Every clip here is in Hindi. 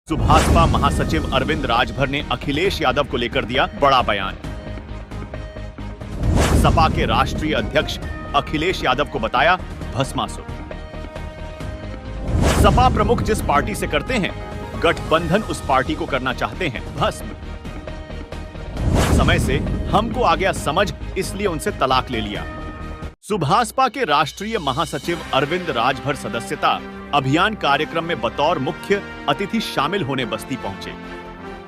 सुभाषपा महासचिव अरविंद राजभर ने अखिलेश यादव को लेकर दिया बड़ा बयान। सपा के राष्ट्रीय अध्यक्ष अखिलेश यादव को बताया भस्मासुर। सपा प्रमुख जिस पार्टी से करते हैं गठबंधन, उस पार्टी को करना चाहते हैं भस्म। समय से हमको आ गया समझ, इसलिए उनसे तलाक ले लिया। सुभाषपा के राष्ट्रीय महासचिव अरविंद राजभर सदस्यता अभियान कार्यक्रम में बतौर मुख्य अतिथि शामिल होने बस्ती पहुंचे।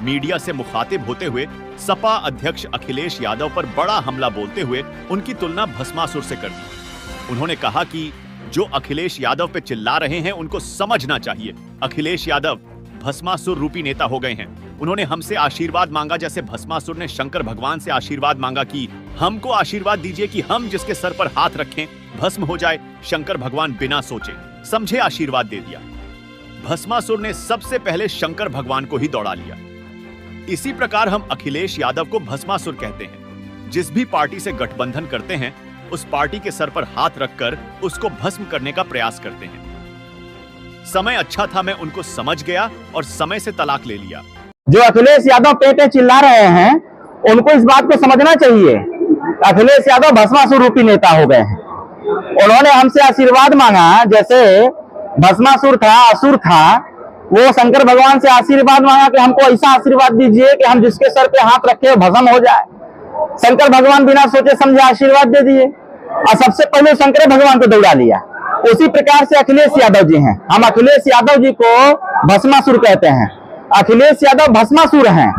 मीडिया से मुखातिब होते हुए सपा अध्यक्ष अखिलेश यादव पर बड़ा हमला बोलते हुए उनकी तुलना भस्मासुर से कर दी। उन्होंने कहा कि जो अखिलेश यादव पे चिल्ला रहे हैं उनको समझना चाहिए, अखिलेश यादव भस्मासुर रूपी नेता हो गए हैं। उन्होंने हमसे आशीर्वाद मांगा जैसे भस्मासुर ने शंकर भगवान से आशीर्वाद मांगा कि हमको आशीर्वाद दीजिए कि हम जिसके सर पर हाथ रखें भस्म हो जाए। शंकर भगवान बिना सोचे समझे आशीर्वाद दे दिया। भस्मासुर ने सबसे पहले शंकर भगवान को ही दौड़ा लिया। इसी प्रकार हम अखिलेश यादव को भस्मासुर कहते हैं। जिस भी पार्टी से गठबंधन करते हैं उस पार्टी के सर पर हाथ रखकर उसको भस्म करने का प्रयास करते हैं। समय अच्छा था, मैं उनको समझ गया और समय से तलाक ले लिया। जो अखिलेश यादव पे चिल्ला रहे हैं उनको इस बात को समझना चाहिए, अखिलेश यादव भस्मासुर रूपी नेता हो गए हैं। उन्होंने हमसे आशीर्वाद मांगा जैसे भस्मासुर था, असुर था, वो शंकर भगवान से आशीर्वाद मांगा कि हमको ऐसा आशीर्वाद दीजिए कि हम जिसके सर पे हाथ रखे भस्म हो जाए। शंकर भगवान बिना सोचे समझे आशीर्वाद दे दिए और सबसे पहले शंकर भगवान को दौड़ा लिया। उसी प्रकार से अखिलेश यादव जी हैं। हम अखिलेश यादव जी को भस्मासुर कहते हैं। अखिलेश यादव भस्मासुर हैं।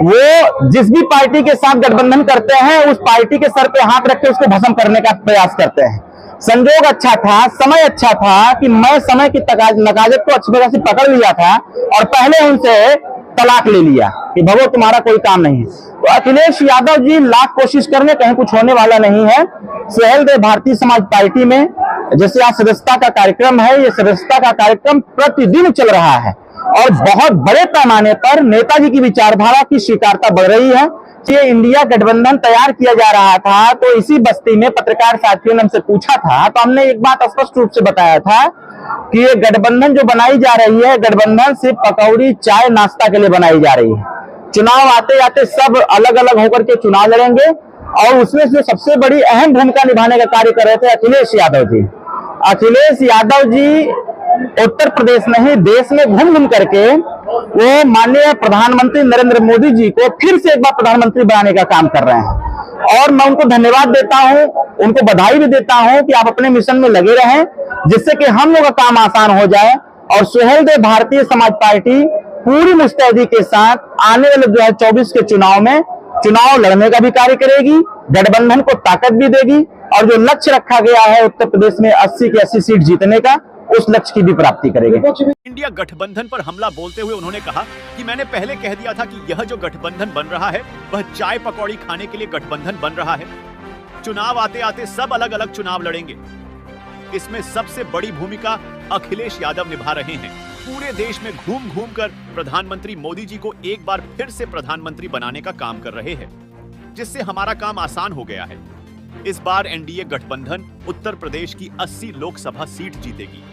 वो जिस भी पार्टी के साथ गठबंधन करते हैं उस पार्टी के सर पे हाथ रख के उसको भस्म करने का प्रयास करते हैं। संजोग अच्छा था, समय अच्छा था कि मैं समय की नकाजत को अच्छी तरह से पकड़ लिया था और पहले उनसे तलाक ले लिया कि भगो तुम्हारा कोई काम नहीं है। तो अखिलेश यादव जी लाख कोशिश करने कहीं कुछ होने वाला नहीं है। सुहेलदेव भारतीय समाज पार्टी में जैसे आज सदस्यता का कार्यक्रम है, ये सदस्यता का कार्यक्रम प्रतिदिन चल रहा है और बहुत बड़े पैमाने पर नेताजी की विचारधारा की स्वीकारता बढ़ रही है। ये इंडिया गठबंधन तैयार किया जा रहा था तो इसी बस्ती में पत्रकार साथियों ने हमसे पूछा था तो हमने एक बात स्पष्ट रूप से बताया था कि ये गठबंधन जो बनाई जा रही है, गठबंधन सिर्फ पकौड़ी चाय नाश्ता के लिए बनाई जा रही है। चुनाव आते आते सब अलग अलग होकर के चुनाव लड़ेंगे और उसमें से सबसे बड़ी अहम भूमिका निभाने का कार्य कर रहे थे अखिलेश यादव जी। अखिलेश यादव जी उत्तर प्रदेश नहीं देश में घूम घूम करके वो माननीय प्रधानमंत्री नरेंद्र मोदी जी को फिर से एक बार प्रधानमंत्री बनाने का काम कर रहे हैं और मैं उनको धन्यवाद देता हूं, उनको बधाई भी देता हूं कि आप अपने मिशन में लगे रहें जिससे कि हम लोग का काम आसान हो जाए। और सुहेलदेव भारतीय समाज पार्टी पूरी मुस्तैदी के साथ आने वाले 2024 के चुनाव में चुनाव लड़ने का भी कार्य करेगी, गठबंधन को ताकत भी देगी और जो लक्ष्य रखा गया है उत्तर प्रदेश में 80 की 80 सीट जीतने का, उस लक्ष्य की भी प्राप्ति करेंगे। इंडिया गठबंधन पर हमला बोलते हुए उन्होंने कहा कि मैंने पहले कह दिया था कि यह जो गठबंधन बन रहा है वह चाय पकौड़ी खाने के लिए गठबंधन बन रहा है। चुनाव आते आते सब अलग अलग चुनाव लड़ेंगे। इसमें सबसे बड़ी भूमिका अखिलेश यादव निभा रहे हैं। पूरे देश में घूम घूम कर प्रधानमंत्री मोदी जी को एक बार फिर से प्रधानमंत्री बनाने का काम कर रहे हैं, जिससे हमारा काम आसान हो गया है। इस बार एनडीए गठबंधन उत्तर प्रदेश की 80 लोकसभा सीट जीतेगी।